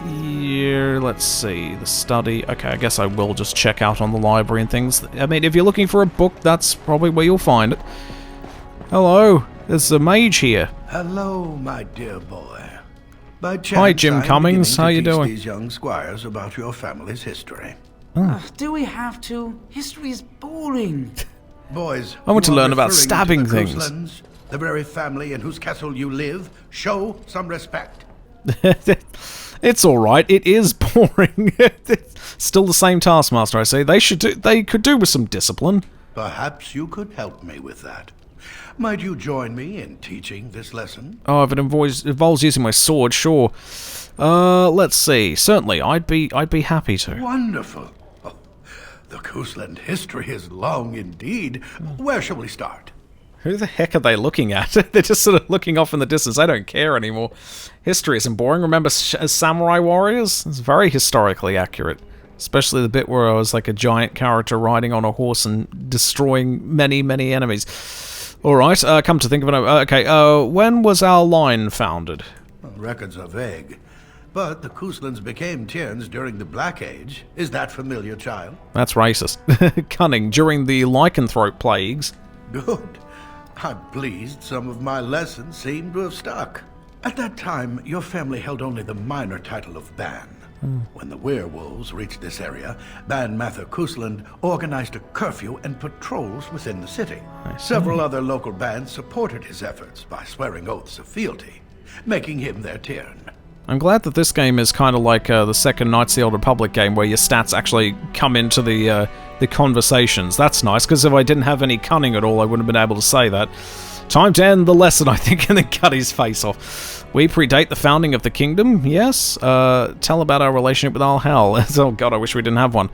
Here, let's see, the study. Okay, I guess I will just check out on the library and things. I mean, if you're looking for a book, that's probably where you'll find it. Hello, there's a mage here. Hello, my dear boy. By chance, Hi, Jim Cummings. How you doing? These young squires about your family's history. Do we have to? History is boring. Boys, I want to you are learn about referring stabbing to the things. Couslands, the very family in whose castle you live. Show some respect. It's all right. It is boring. Still the same taskmaster, I say. They could do with some discipline. Perhaps you could help me with that. Might you join me in teaching this lesson? Oh, if it involves using my sword, sure. Let's see. Certainly, I'd be happy to. Wonderful. Oh, the Cousland history is long indeed. Where shall we start? Who the heck are they looking at? They're just sort of looking off in the distance. I don't care anymore. History isn't boring. Remember Samurai Warriors? It's very historically accurate. Especially the bit where I was like a giant character riding on a horse and destroying many, many enemies. Alright, come to think of it. Okay, when was our line founded? Well, records are vague. But the Couslands became Tierns during the Black Age. Is that familiar, child? That's racist. Cunning. During the lycanthrope plagues. Good. I'm pleased some of my lessons seem to have stuck. At that time, your family held only the minor title of Ban. When the werewolves reached this area, Ban Mather Cousland organized a curfew and patrols within the city. Several other local bands supported his efforts by swearing oaths of fealty, making him their Tiern. I'm glad that this game is kind of like the second Knights of the Old Republic game, where your stats actually come into the conversations. That's nice, because if I didn't have any cunning at all, I wouldn't have been able to say that. Time to end the lesson, I think, and then cut his face off. We predate the founding of the kingdom, yes. Tell about our relationship with Al-Hal. Oh god, I wish we didn't have one.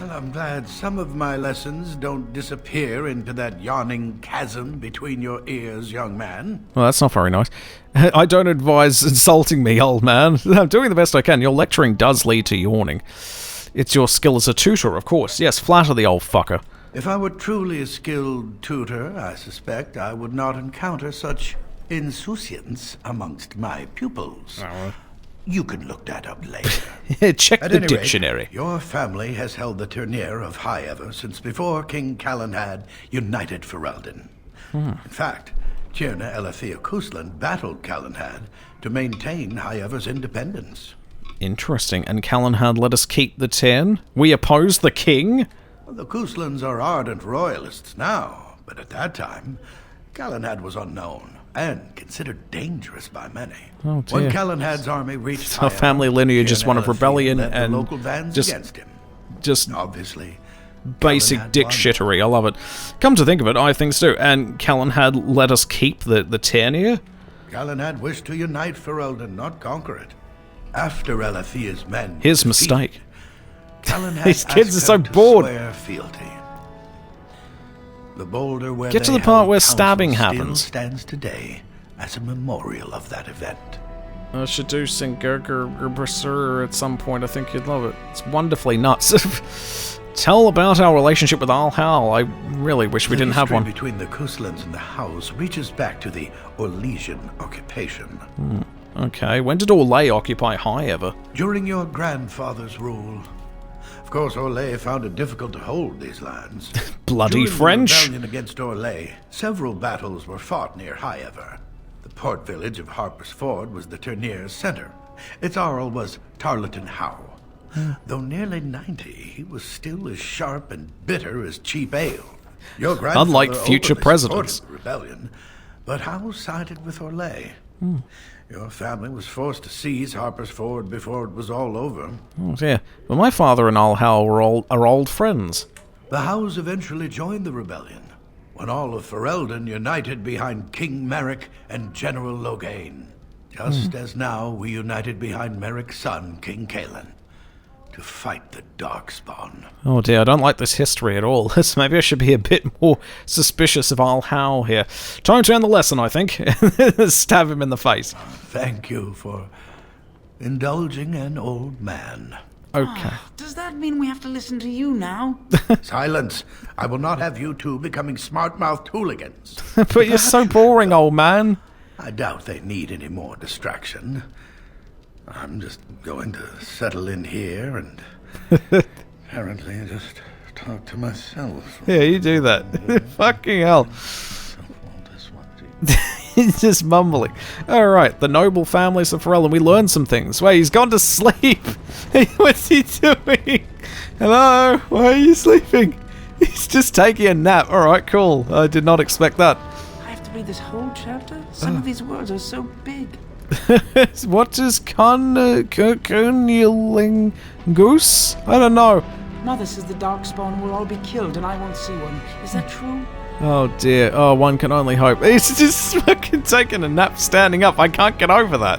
Well, I'm glad some of my lessons don't disappear into that yawning chasm between your ears, young man. Well, that's not very nice. I don't advise insulting me, old man. I'm doing the best I can. Your lecturing does lead to yawning. It's your skill as a tutor, of course. Yes, flatter the old fucker. If I were truly a skilled tutor, I suspect I would not encounter such insouciance amongst my pupils. You can look that up later. Check At the any dictionary. Rate, your family has held the Tourneur of High Ever since before King Callan had united Ferelden. In fact, Tierna Elathea Cousland battled Callanhad to maintain High Ever's independence. Interesting. And Callanhad let us keep the 10? We oppose the king? Well, the Couslands are ardent royalists now, but at that time, Callanhad was unknown and considered dangerous by many. Oh, dear. When Callanhad's army reached Our family lineage is one of Tierna rebellion led the and local bands just- against him. Just Obviously, basic Callanhad dick won. shittery. I love it. Come to think of it, I think so. And Callanhad let us keep the 10 here? Callanhad wished to unite Ferelden, not conquer it. After Elathea's men His defeated, mistake. Callanhad These kids asked are so them to bored. swear fealty. The boulder where Get to they the part held where council stabbing still happens. stands today as a memorial of that event. Seducing Gerger at some point. I think you'd love it. It's wonderfully nuts. Tell about our relationship with Al-Hal. I really wish we didn't have The one. history between the Couslands and the House reaches back to the Orlesian occupation. Okay, when did Orlais occupy High Ever? During your grandfather's rule. Of course, Orlais found it difficult to hold these lands. Bloody During French. the rebellion against Orlais, several battles were fought near High Ever. The port village of Harper's Ford was the Tourneur's center. Its Arl was Tarleton Howe. Though nearly 90, he was still as sharp and bitter as cheap ale. Your grandfather Unlike future openly presidents. supported the rebellion, but Howe sided with Orlais. Your family was forced to seize Harper's Ford before it was all over. Oh dear. Well, my father and Al-Hal are old friends. The Howes eventually joined the rebellion, when all of Ferelden united behind King Merrick and General Logain. Just as now we united behind Merrick's son, King Kaelan, to fight the Darkspawn. Oh dear, I don't like this history at all. Maybe I should be a bit more suspicious of Al-Hal here. Time to end the lesson, I think. Stab him in the face. Thank you for indulging an old man. Okay. Does that mean we have to listen to you now? Silence! I will not have you two becoming smart-mouthed hooligans. But you're so boring, old man. I doubt they need any more distraction. I'm just going to settle in here and apparently just talk to myself. Yeah, you do that. Fucking hell. He's just mumbling. Alright, the noble families of Ferelden. We learned some things. Wait, he's gone to sleep. What's he doing? Hello? Why are you sleeping? He's just taking a nap. Alright, cool. I did not expect that. I have to read this whole chapter? Some of these words are so big. What is connuling goose? I don't know. Mother says the Darkspawn will all be killed and I won't see one. Is that true? Oh dear. Oh, one can only hope. He's just fucking taking a nap standing up. I can't get over that.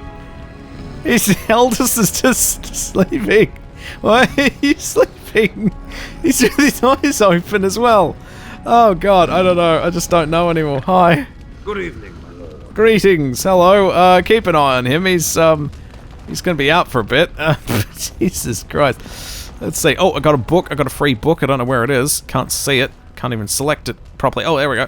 Aldous is just sleeping. Why are you sleeping? He's with his eyes open as well. Oh god, I don't know. I just don't know anymore. Hi. Good evening, my lord. Greetings. Hello. Keep an eye on him. He's gonna be out for a bit. Jesus Christ. Let's see. Oh, I got a book. I got a free book. I don't know where it is. Can't see it. Can't even select it properly. Oh, there we go.